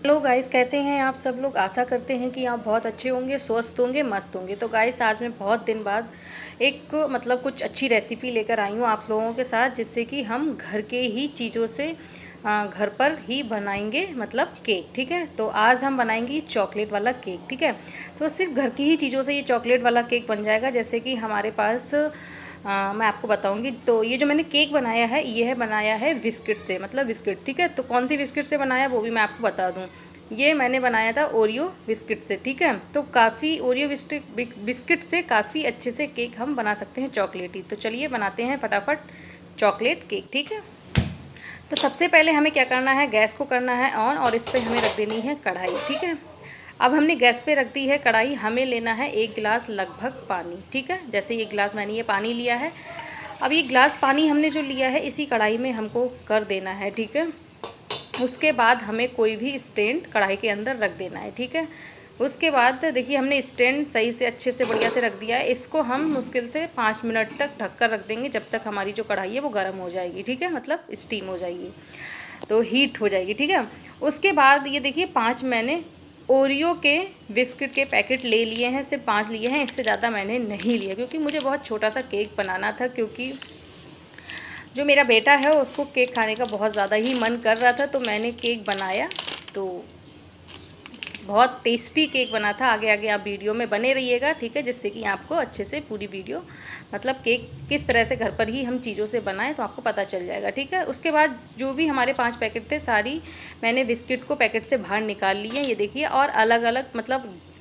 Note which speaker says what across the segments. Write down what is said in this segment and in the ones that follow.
Speaker 1: Hello guys, कैसे हैं आप सब लोग। आशा करते हैं कि आप बहुत अच्छे होंगे, स्वस्थ होंगे, मस्त होंगे। तो गाइस, आज मैं बहुत दिन बाद एक कुछ अच्छी रेसिपी लेकर आई हूँ आप लोगों के साथ, जिससे कि हम घर के ही चीज़ों से घर पर ही बनाएंगे केक। ठीक है, तो आज हम बनाएंगे चॉकलेट वाला केक। ठीक है, तो सिर्फ घर की ही चीज़ों से ये चॉकलेट वाला केक बन जाएगा। जैसे कि हमारे पास मैं आपको बताऊंगी। तो ये जो मैंने केक बनाया है, ये है बनाया है बिस्किट से, बिस्किट। ठीक है, तो कौन सी बिस्किट से बनाया वो भी मैं आपको बता दूं। ये मैंने बनाया था ओरियो बिस्किट से। ठीक है, तो काफ़ी ओरियो बिस्किट से काफ़ी अच्छे से केक हम बना सकते हैं चॉकलेटी। तो चलिए बनाते हैं फटाफट चॉकलेट केक। ठीक है, तो सबसे पहले हमें क्या करना है, गैस को करना है ऑन, और इस पर हमें रख देनी है कढ़ाई। ठीक है, अब हमने गैस पे रख दी है कढ़ाई। हमें लेना है 1 गिलास लगभग पानी। ठीक है, जैसे ये गिलास मैंने ये पानी लिया है। अब ये गिलास पानी हमने जो लिया है, इसी कढ़ाई में हमको कर देना है। ठीक है, उसके बाद हमें कोई भी स्टैंड कढ़ाई के अंदर रख देना है। ठीक है, उसके बाद देखिए हमने स्टैंड सही से अच्छे से बढ़िया से रख दिया है। इसको हम मुश्किल से 5 मिनट तक ढक कर रख देंगे, जब तक हमारी जो कढ़ाई है वो गर्म हो जाएगी। ठीक है, स्टीम हो जाएगी, तो हीट हो जाएगी। ठीक है, उसके बाद ये देखिए 5 मैंने ओरियो के बिस्किट के पैकेट ले लिए हैं। सिर्फ 5 लिए हैं, इससे ज़्यादा मैंने नहीं लिया, क्योंकि मुझे बहुत छोटा सा केक बनाना था। क्योंकि जो मेरा बेटा है उसको केक खाने का बहुत ज़्यादा ही मन कर रहा था, तो मैंने केक बनाया। तो बहुत टेस्टी केक बना था। आगे आगे आप वीडियो में बने रहिएगा। ठीक है, जिससे कि आपको अच्छे से पूरी वीडियो केक किस तरह से घर पर ही हम चीज़ों से बनाएं, तो आपको पता चल जाएगा। ठीक है, उसके बाद जो भी हमारे 5 पैकेट थे, सारी मैंने बिस्किट को पैकेट से बाहर निकाल ली है। ये देखिए, और अलग अलग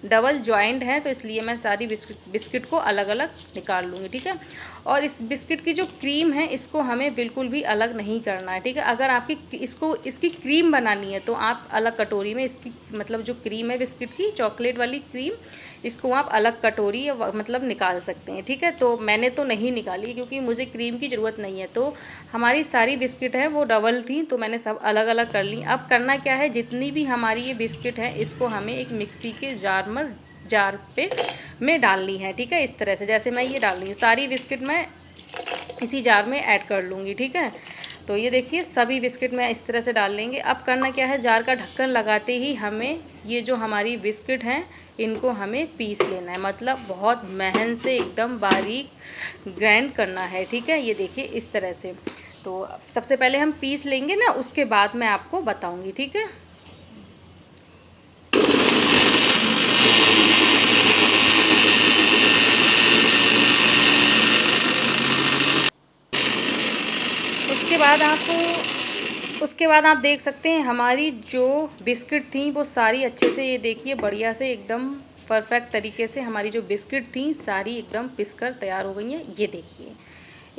Speaker 1: डबल जॉइंट है, तो इसलिए मैं सारी बिस्किट को अलग अलग निकाल लूँगी। ठीक है, और इस बिस्किट की जो क्रीम है, इसको हमें बिल्कुल भी अलग नहीं करना है। ठीक है, अगर आपकी इसकी क्रीम बनानी है, तो आप अलग कटोरी में इसकी जो क्रीम है बिस्किट की, चॉकलेट वाली क्रीम, इसको आप अलग कटोरी निकाल सकते हैं। ठीक है, तो मैंने तो नहीं निकाली, क्योंकि मुझे क्रीम की ज़रूरत नहीं है। तो हमारी सारी बिस्किट हैं वो डबल थी, तो मैंने सब अलग अलग कर ली। अब करना क्या है, जितनी भी हमारी ये बिस्किट है, इसको हमें एक मिक्सी के जार पे में डालनी है। ठीक है, इस तरह से जैसे मैं ये डाल रही हूँ, सारी बिस्किट मैं इसी जार में ऐड कर लूँगी। ठीक है, तो ये देखिए सभी बिस्किट में इस तरह से डाल लेंगे। अब करना क्या है, जार का ढक्कन लगाते ही हमें ये जो हमारी बिस्किट हैं, इनको हमें पीस लेना है। बहुत मेहनत से एकदम बारीक ग्राइंड करना है। ठीक है, ये देखिए इस तरह से। तो सबसे पहले हम पीस लेंगे ना, उसके बाद मैं आपको बताऊंगी। ठीक है, उसके बाद आप देख सकते हैं हमारी जो बिस्किट थी वो सारी अच्छे से, ये देखिए बढ़िया से एकदम परफेक्ट तरीके से हमारी जो बिस्किट थी सारी एकदम पिस कर तैयार हो गई हैं। ये देखिए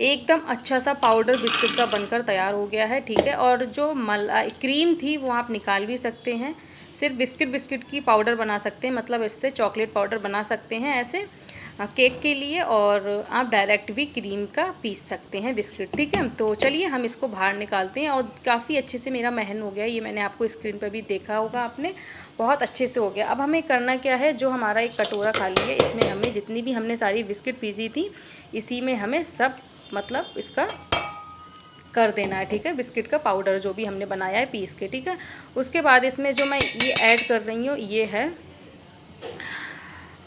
Speaker 1: एकदम अच्छा सा पाउडर बिस्किट का बनकर तैयार हो गया है। ठीक है, और जो मलाई क्रीम थी वो आप निकाल भी सकते हैं। सिर्फ बिस्किट की पाउडर बना सकते हैं, इससे चॉकलेट पाउडर बना सकते हैं ऐसे केक के लिए, और आप डायरेक्ट भी क्रीम का पीस सकते हैं बिस्किट। ठीक है, तो चलिए हम इसको बाहर निकालते हैं। और काफ़ी अच्छे से मेरा महन हो गया, ये मैंने आपको स्क्रीन पर भी देखा होगा आपने, बहुत अच्छे से हो गया। अब हमें करना क्या है, जो हमारा एक कटोरा खाली है, इसमें हमें जितनी भी हमने सारी बिस्किट पीसी थी, इसी में हमें सब इसका कर देना है। ठीक है, बिस्किट का पाउडर जो भी हमने बनाया है पीस के। ठीक है, उसके बाद इसमें जो मैं ये ऐड कर रही हूँ, ये है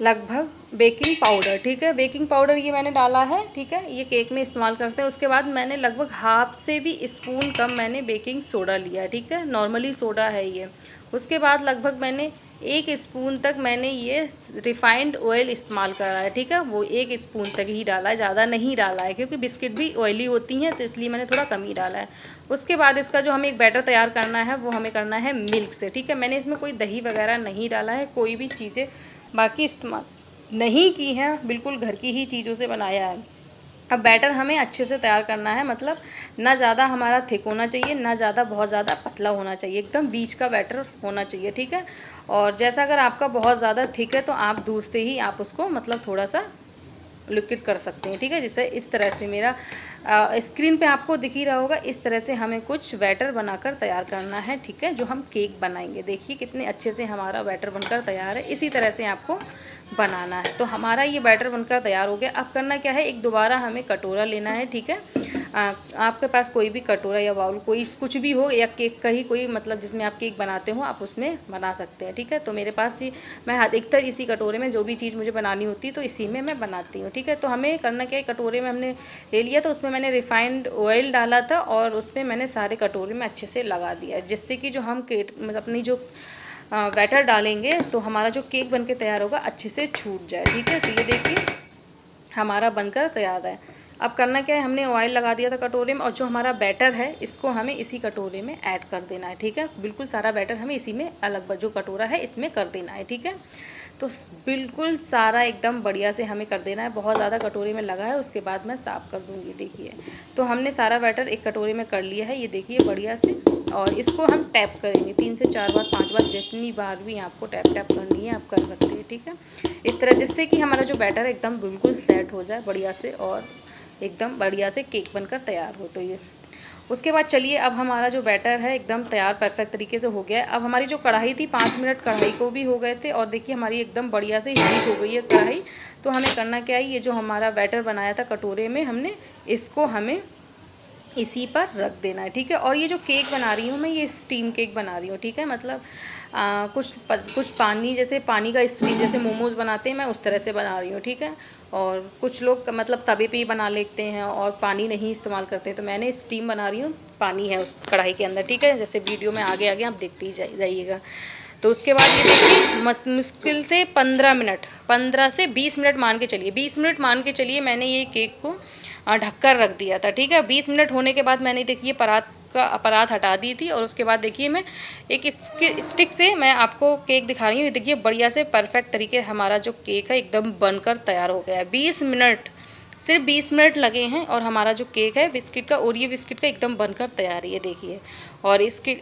Speaker 1: लगभग बेकिंग पाउडर। ठीक है, बेकिंग पाउडर ये मैंने डाला है। ठीक है, ये केक में इस्तेमाल करते हैं। उसके बाद मैंने लगभग हाफ से भी स्पून कम मैंने बेकिंग सोडा लिया है। ठीक है, नॉर्मली सोडा है ये। उसके बाद लगभग मैंने 1 स्पून तक मैंने ये रिफाइंड ऑयल इस्तेमाल करा है। ठीक है, वो 1 स्पून तक ही डाला है, ज़्यादा नहीं डाला है, क्योंकि बिस्किट भी ऑयली होती हैं, तो इसलिए मैंने थोड़ा कम ही डाला है। उसके बाद इसका जो हमें एक बैटर तैयार करना है, वो हमें करना है मिल्क से। ठीक है, मैंने इसमें कोई दही वगैरह नहीं डाला है, कोई भी चीज़ें बाकी इस्तेमाल नहीं की हैं, बिल्कुल घर की ही चीज़ों से बनाया है। अब बैटर हमें अच्छे से तैयार करना है, ना ज़्यादा हमारा थिक होना चाहिए, ना ज़्यादा बहुत ज़्यादा पतला होना चाहिए, एकदम बीच का बैटर होना चाहिए। ठीक है, और जैसा अगर आपका बहुत ज़्यादा थिक है, तो आप दूध से ही आप उसको थोड़ा सा लिक्विड कर सकते हैं। ठीक है, जिससे इस तरह से मेरा स्क्रीन पे आपको दिख ही रहा होगा, इस तरह से हमें कुछ बैटर बनाकर तैयार करना है, ठीक है, जो हम केक बनाएंगे। देखिए कितने अच्छे से हमारा बैटर बनकर तैयार है, इसी तरह से आपको बनाना है। तो हमारा ये बैटर बनकर तैयार हो गया। अब करना क्या है, एक दोबारा हमें कटोरा लेना है, ठीक है। आपके पास कोई भी कटोरा या बाउल कोई कुछ भी हो, या केक का ही कोई मतलब जिसमें आप केक बनाते हो आप उसमें बना सकते हैं, ठीक है। तो मेरे पास ही मैं अधिकतर इसी कटोरे में जो भी चीज़ मुझे बनानी होती है तो इसी में मैं बनाती हूँ, ठीक है। तो हमें करना क्या है, कटोरे में हमने ले लिया, तो उसमें मैंने रिफाइंड ऑयल डाला था और उसमें मैंने सारे कटोरे में अच्छे से लगा दिया, जिससे कि जो हम केक मतलब अपनी जो बैटर डालेंगे तो हमारा जो केक बनके तैयार होगा अच्छे से छूट जाए, ठीक है। तो ये देखिए हमारा बनकर तैयार है। अब करना क्या है, हमने ऑयल लगा दिया था कटोरे में और जो हमारा बैटर है इसको हमें इसी कटोरे में ऐड कर देना है, ठीक है। बिल्कुल सारा बैटर हमें इसी में अलग जो कटोरा है इसमें कर देना है, ठीक है। तो बिल्कुल सारा एकदम बढ़िया से हमें कर देना है, बहुत ज़्यादा कटोरे में लगा है, उसके बाद मैं साफ़ कर दूँगी। देखिए तो हमने सारा बैटर एक कटोरे में कर लिया है, ये देखिए बढ़िया से। और इसको हम टैप करेंगे 3 से 4 बार 5 बार, जितनी बार भी आपको टैप टैप करनी है आप कर सकते हैं, ठीक है। इस तरह जिससे कि हमारा जो बैटर है एकदम बिल्कुल सेट हो जाए बढ़िया से और एकदम बढ़िया से केक बनकर तैयार हो। तो ये उसके बाद चलिए, अब हमारा जो बैटर है एकदम तैयार परफेक्ट तरीके से हो गया है। अब हमारी जो कढ़ाई थी 5 मिनट कढ़ाई को भी हो गए थे और देखिए हमारी एकदम बढ़िया से हीट हो गई है कढ़ाई। तो हमें करना क्या है, ये जो हमारा बैटर बनाया था कटोरे में हमने, इसको हमें इसी पर रख देना है, ठीक है। और ये जो केक बना रही हूँ मैं, ये स्टीम केक बना रही हूँ, ठीक है। मतलब कुछ पानी जैसे पानी का स्टीम जैसे मोमोज़ बनाते हैं, मैं उस तरह से बना रही हूँ, ठीक है। और कुछ लोग मतलब तवे पे ही बना लेते हैं और पानी नहीं इस्तेमाल करते हैं, तो मैंने स्टीम बना रही हूँ, पानी है उस कढ़ाई के अंदर, ठीक है। जैसे वीडियो में आगे आगे आप देखते ही जाइएगा। तो उसके बाद ये देखिए मुश्किल से 15 से 20 मिनट मान के चलिए, 20 मिनट मान के चलिए मैंने ये केक को ढककर रख दिया था, ठीक है। 20 मिनट होने के बाद मैंने देखिए परात हटा दी थी और उसके बाद देखिए मैं एक स्टिक से मैं आपको केक दिखा रही हूँ। देखिए बढ़िया से परफेक्ट तरीके हमारा जो केक है एकदम बनकर तैयार हो गया है। 20 मिनट, सिर्फ 20 मिनट लगे हैं और हमारा जो केक है बिस्किट का, ओरियो बिस्किट का, एकदम बनकर तैयार है, ये देखिए। और इसकी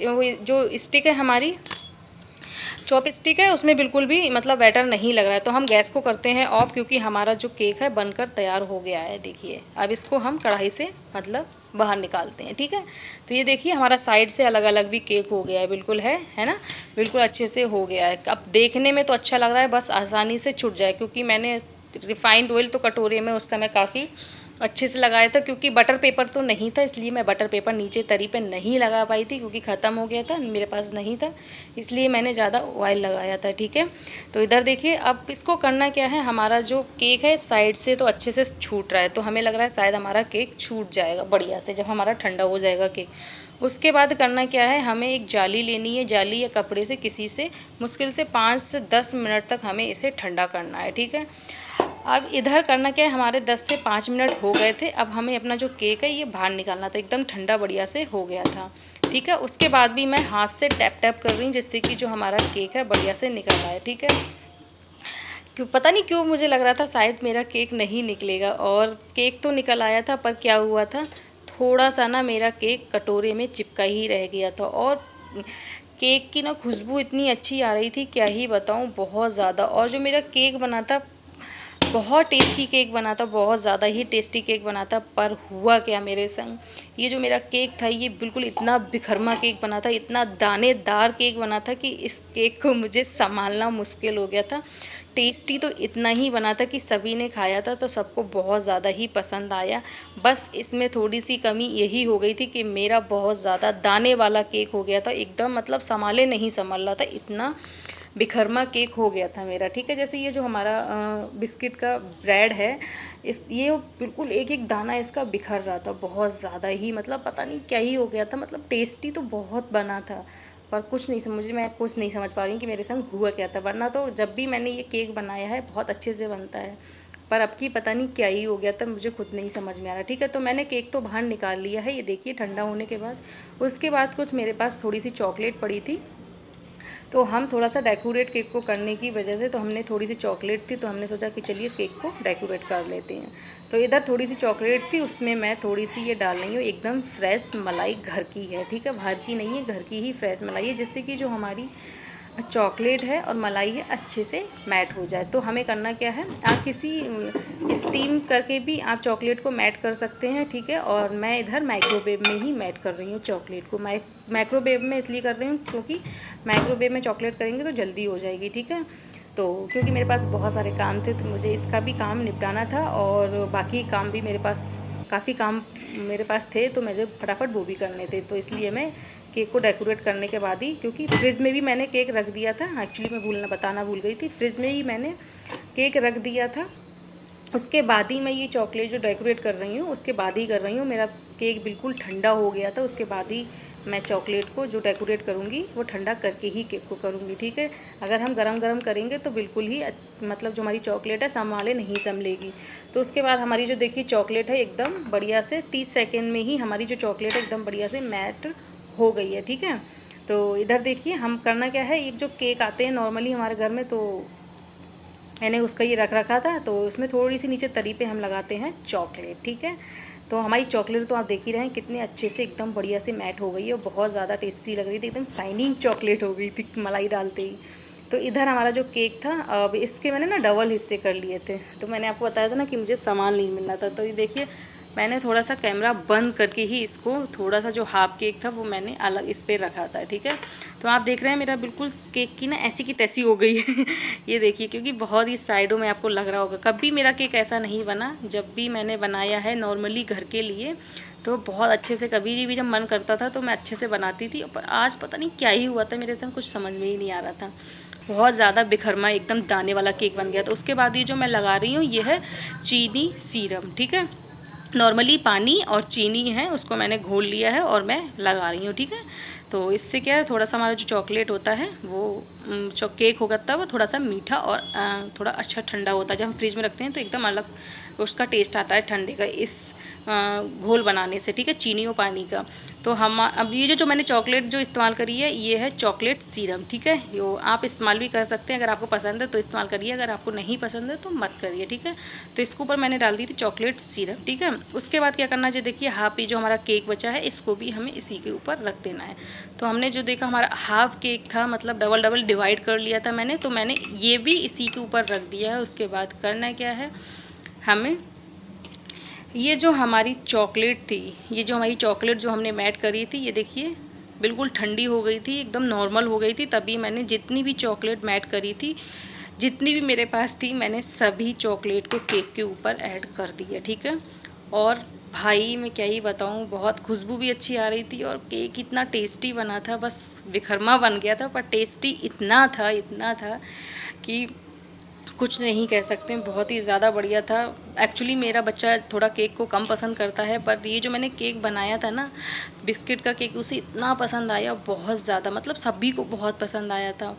Speaker 1: जो स्टिक है हमारी चॉप स्टिक है उसमें बिल्कुल भी मतलब बैटर नहीं लग रहा है। तो हम गैस को करते हैं ऑफ, क्योंकि हमारा जो केक है बनकर तैयार हो गया है। देखिए अब इसको हम कढ़ाई से मतलब बाहर निकालते हैं, ठीक है। तो ये देखिए हमारा साइड से अलग अलग भी केक हो गया है, बिल्कुल है ना, बिल्कुल अच्छे से हो गया है। अब देखने में तो अच्छा लग रहा है, बस आसानी से छूट जाए, क्योंकि मैंने रिफाइंड ऑयल तो कटोरे में उस समय काफ़ी अच्छे से लगाया था, क्योंकि बटर पेपर तो नहीं था, इसलिए मैं बटर पेपर नीचे तरी पे नहीं लगा पाई थी, क्योंकि ख़त्म हो गया था, मेरे पास नहीं था, इसलिए मैंने ज़्यादा ऑयल लगाया था, ठीक है। तो इधर देखिए अब इसको करना क्या है, हमारा जो केक है साइड से तो अच्छे से छूट रहा है, तो हमें लग रहा है शायद हमारा केक छूट जाएगा बढ़िया से जब हमारा ठंडा हो जाएगा केक। उसके बाद करना क्या है, हमें एक जाली लेनी है, जाली या कपड़े से किसी से मुश्किल से 5 से 10 मिनट तक हमें इसे ठंडा करना है, ठीक है। अब इधर करना क्या है, हमारे 10 से 5 मिनट हो गए थे, अब हमें अपना जो केक है ये बाहर निकालना था, एकदम ठंडा बढ़िया से हो गया था, ठीक है। उसके बाद भी मैं हाथ से टैप टैप कर रही हूँ, जिससे कि जो हमारा केक है बढ़िया से निकल रहा है, ठीक है। क्यों पता नहीं क्यों मुझे लग रहा था शायद मेरा केक नहीं निकलेगा, और केक तो निकल आया था, पर क्या हुआ था, थोड़ा सा ना मेरा केक कटोरे में चिपका ही रह गया था। और केक की ना खुशबू इतनी अच्छी आ रही थी, क्या ही बताऊँ, बहुत ज़्यादा। और जो मेरा केक बना था बहुत टेस्टी केक बना था, बहुत ज़्यादा ही टेस्टी केक बना था। पर हुआ क्या मेरे संग, ये जो मेरा केक था ये बिल्कुल इतना बिखरमा केक बना था, इतना दानेदार केक बना था कि इस केक को मुझे संभालना मुश्किल हो गया था। टेस्टी तो इतना ही बना था कि सभी ने खाया था तो सबको बहुत ज़्यादा ही पसंद आया। बस इसमें थोड़ी सी कमी यही हो गई थी कि मेरा बहुत ज़्यादा दाने वाला केक हो गया था, एकदम मतलब संभाले नहीं संभल रहा था, इतना बिखरमा केक हो गया था मेरा, ठीक है। जैसे ये जो हमारा बिस्किट का ब्रेड है, ये बिल्कुल एक एक दाना इसका बिखर रहा था बहुत ज़्यादा ही, मतलब पता नहीं क्या ही हो गया था। मतलब टेस्टी तो बहुत बना था, पर मैं कुछ नहीं समझ पा रही हूँ कि मेरे संग हुआ क्या था। वरना तो जब भी मैंने ये केक बनाया है बहुत अच्छे से बनता है, पर अब की पता नहीं क्या ही हो गया था, मुझे खुद नहीं समझ में आ रहा, ठीक है। तो मैंने केक तो बाहर निकाल लिया है, ये देखिए ठंडा होने के बाद। उसके बाद कुछ मेरे पास थोड़ी सी चॉकलेट पड़ी थी, तो हम थोड़ा सा डेकोरेट केक को करने की वजह से, तो हमने थोड़ी सी चॉकलेट थी तो हमने सोचा कि चलिए केक को डेकोरेट कर लेते हैं। तो इधर थोड़ी सी चॉकलेट थी, उसमें मैं थोड़ी सी ये डाल रही हूँ, एकदम फ्रेश मलाई घर की है, ठीक है, बाहर की नहीं है, घर की ही फ्रेश मलाई है, जिससे कि जो हमारी चॉकलेट है और मलाई है अच्छे से मैट हो जाए। तो हमें करना क्या है, आप किसी स्टीम करके भी आप चॉकलेट को मैट कर सकते हैं, ठीक है। और मैं इधर माइक्रोवेव में ही मैट कर रही हूँ चॉकलेट को। माइक्रोवेव में इसलिए कर रही हूँ क्योंकि माइक्रोवेव में चॉकलेट करेंगे तो जल्दी हो जाएगी, ठीक है। तो क्योंकि मेरे पास बहुत सारे काम थे तो मुझे इसका भी काम निपटाना था और बाकी काम भी मेरे पास काफ़ी काम मेरे पास थे, तो मुझे फटाफट वो भी करने थे। तो इसलिए मैं केक को डेकोरेट करने के बाद ही, क्योंकि फ्रिज में भी मैंने केक रख दिया था, एक्चुअली मैं बताना भूल गई थी, फ्रिज में ही मैंने केक रख दिया था। उसके बाद ही मैं ये चॉकलेट जो डेकोरेट कर रही हूँ उसके बाद ही कर रही हूँ। मेरा केक बिल्कुल ठंडा हो गया था, उसके बाद ही मैं चॉकलेट को जो डेकोरेट करूँगी वो ठंडा करके ही केक को करूँगी, ठीक है। अगर हम गरम गरम करेंगे तो बिल्कुल ही मतलब जो हमारी चॉकलेट है संभाले नहीं संभलेगी। तो उसके बाद हमारी जो देखिए चॉकलेट है एकदम बढ़िया से 30 सेकेंड में ही हमारी जो चॉकलेट है एकदम बढ़िया से मैट हो गई है, ठीक है। तो इधर देखिए हम करना क्या है, एक जो केक आते हैं नॉर्मली हमारे घर में, तो मैंने उसका ये रख रखा था, तो उसमें थोड़ी सी नीचे तरी पे हम लगाते हैं चॉकलेट, ठीक है। तो हमारी चॉकलेट तो आप देख ही रहे हैं कितने अच्छे से एकदम बढ़िया से मैट हो गई है और बहुत ज़्यादा टेस्टी लग रही थी, एकदम शाइनिंग चॉकलेट हो गई थी मलाई डालते ही। तो इधर हमारा जो केक था, अब इसके मैंने ना डबल हिस्से कर लिए थे। तो मैंने आपको बताया था ना कि मुझे सामान नहीं मिल रहा था, तो ये देखिए मैंने थोड़ा सा कैमरा बंद करके ही इसको, थोड़ा सा जो हाफ केक था वो मैंने अलग इस पर रखा था, ठीक है। तो आप देख रहे हैं मेरा बिल्कुल केक की ना ऐसी की तैसी हो गई है ये देखिए, क्योंकि बहुत ही साइडों में आपको लग रहा होगा, कभी मेरा केक ऐसा नहीं बना। जब भी मैंने बनाया है नॉर्मली घर के लिए तो बहुत अच्छे से, कभी भी जब मन करता था तो मैं अच्छे से बनाती थी, पर आज पता नहीं क्या ही हुआ था मेरे संग, कुछ समझ में ही नहीं आ रहा था। बहुत ज़्यादा बिखरमा एकदम दाने वाला केक बन गया। तो उसके बाद ये जो मैं लगा रही हूँ ये है चीनी सीरम, ठीक है। नॉर्मली पानी और चीनी है उसको मैंने घोल लिया है और मैं लगा रही हूँ, ठीक है। तो इससे क्या है, थोड़ा सा हमारा जो चॉकलेट होता है वो जो केक होगा तब वो थोड़ा सा मीठा और थोड़ा अच्छा ठंडा होता है। जब हम फ्रिज में रखते हैं तो एकदम अलग उसका टेस्ट आता है ठंडे का, इस घोल बनाने से, ठीक है, चीनी और पानी का। तो हम अब ये जो मैंने चॉकलेट जो इस्तेमाल करी है ये है चॉकलेट सीरम, ठीक है। यो आप इस्तेमाल भी कर सकते हैं, अगर आपको पसंद है तो इस्तेमाल करिए, अगर आपको नहीं पसंद है तो मत करिए, ठीक है। तो इसके ऊपर मैंने डाल दी थी चॉकलेट सीरम, ठीक है। उसके बाद क्या करना है, देखिए हाफ ये जो हमारा केक बचा है इसको भी हमें इसी के ऊपर रख देना है। तो हमने जो देखा हमारा हाफ केक था, मतलब डबल डबल डिवाइड कर लिया था मैंने, तो मैंने ये भी इसी के ऊपर रख दिया है। उसके बाद करना क्या है, हमें ये जो हमारी चॉकलेट थी, ये जो हमारी चॉकलेट जो हमने मैट करी थी, ये देखिए बिल्कुल ठंडी हो गई थी, एकदम नॉर्मल हो गई थी। तभी मैंने जितनी भी चॉकलेट मैट करी थी, जितनी भी मेरे पास थी, मैंने सभी चॉकलेट को केक के ऊपर ऐड कर दिया, ठीक है। और भाई मैं क्या ही बताऊँ, बहुत खुशबू भी अच्छी आ रही थी और केक इतना टेस्टी बना था, बस विखरमा बन गया था, पर टेस्टी इतना था कि कुछ नहीं कह सकते, बहुत ही ज़्यादा बढ़िया था। एक्चुअली मेरा बच्चा थोड़ा केक को कम पसंद करता है, पर ये जो मैंने केक बनाया था ना, बिस्किट का केक, उसे इतना पसंद आया, बहुत ज़्यादा, मतलब सभी को बहुत पसंद आया था।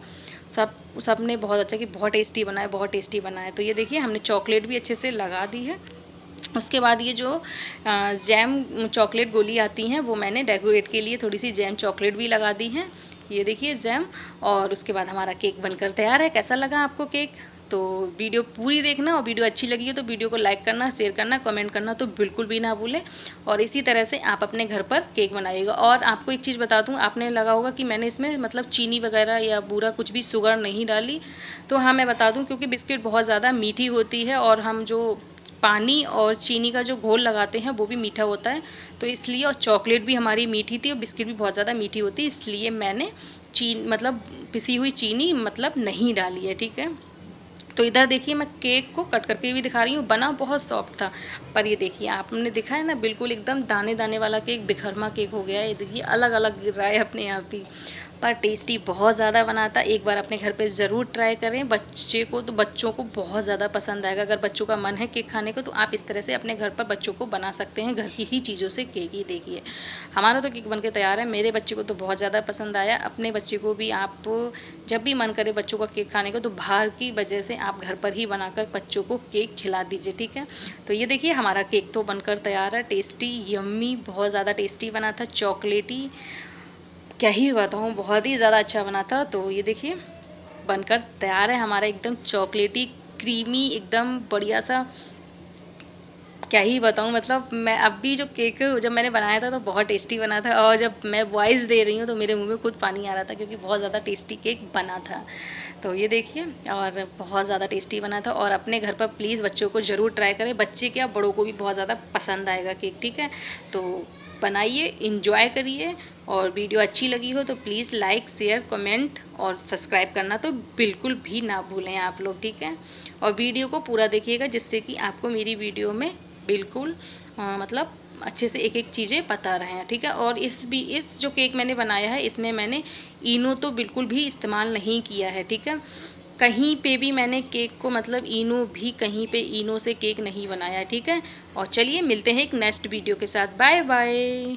Speaker 1: सब ने बहुत अच्छा कि बहुत टेस्टी बना है, बहुत टेस्टी बना है। तो ये देखिए हमने चॉकलेट भी अच्छे से लगा दी है। उसके बाद ये जो जैम चॉकलेट गोली आती हैं वो मैंने डेकोरेट के लिए थोड़ी सी जैम चॉकलेट भी लगा दी हैं, ये देखिए जैम। और उसके बाद हमारा केक बनकर तैयार है। कैसा लगा आपको केक? तो वीडियो पूरी देखना, और वीडियो अच्छी लगी है तो वीडियो को लाइक करना, शेयर करना, कमेंट करना तो बिल्कुल भी ना भूलें। और इसी तरह से आप अपने घर पर केक बनाइएगा। और आपको एक चीज़ बता दूं, आपने लगा होगा कि मैंने इसमें मतलब चीनी वगैरह या बूरा कुछ भी शुगर नहीं डाली, तो हाँ मैं बता दूं, क्योंकि बिस्किट बहुत ज़्यादा मीठी होती है और हम जो पानी और चीनी का जो घोल लगाते हैं वो भी मीठा होता है, तो इसलिए, और चॉकलेट भी हमारी मीठी थी और बिस्किट भी बहुत ज़्यादा मीठी होती है, इसलिए मैंने मतलब पिसी हुई चीनी मतलब नहीं डाली है, ठीक है। तो इधर देखिए मैं केक को कट करके भी दिखा रही हूँ, बना बहुत सॉफ्ट था, पर ये देखिए आपने देखा है ना, बिल्कुल एकदम दाने दाने वाला केक, बिखरमा केक हो गया है। ये देखिए अलग अलग गिर रहा है अपने आप ही, पर टेस्टी बहुत ज़्यादा बना था। एक बार अपने घर पे ज़रूर ट्राई करें, बच्चे को तो बच्चों को बहुत ज़्यादा पसंद आएगा। अगर बच्चों का मन है केक खाने को तो आप इस तरह से अपने घर पर बच्चों को बना सकते हैं, घर की ही चीज़ों से केक। ही देखिए हमारा तो केक बन के तैयार है, मेरे बच्चे को तो बहुत ज़्यादा पसंद आया। अपने बच्चे को भी आप जब भी मन करे बच्चों का केक खाने को तो बाहर की वजह से आप घर पर ही बनाकर बच्चों को केक खिला दीजिए, ठीक है। तो ये देखिए हमारा केक तो बनकर तैयार है, टेस्टी यम्मी, बहुत ज़्यादा टेस्टी बना था, चॉकलेटी, क्या ही बताऊँ, बहुत ही ज़्यादा अच्छा बना था। तो ये देखिए बनकर तैयार है हमारा एकदम चॉकलेटी क्रीमी एकदम बढ़िया सा क्या ही बताऊँ, मतलब मैं अभी जो केक जब मैंने बनाया था तो बहुत टेस्टी बना था, और जब मैं वॉइस दे रही हूँ तो मेरे मुंह में खुद पानी आ रहा था क्योंकि बहुत ज़्यादा टेस्टी केक बना था। तो ये देखिए, और बहुत ज़्यादा टेस्टी बना था। और अपने घर पर प्लीज़ बच्चों को ज़रूर ट्राई करें, बच्चे क्या बड़ों को भी बहुत ज़्यादा पसंद आएगा केक, ठीक है। तो बनाइए, इंजॉय करिए, और वीडियो अच्छी लगी हो तो प्लीज़ लाइक शेयर कमेंट और सब्सक्राइब करना तो बिल्कुल भी ना भूलें आप लोग, ठीक है। और वीडियो को पूरा देखिएगा जिससे कि आपको मेरी वीडियो में बिल्कुल मतलब अच्छे से एक एक चीज़ें पता रहें, ठीक है। और इस जो केक मैंने बनाया है इसमें मैंने इनो तो बिल्कुल भी इस्तेमाल नहीं किया है, ठीक है। कहीं पे भी मैंने केक को मतलब इनो भी कहीं पे इनो से केक नहीं बनाया है, ठीक है। और चलिए मिलते हैं एक नेक्स्ट वीडियो के साथ, बाय बाय।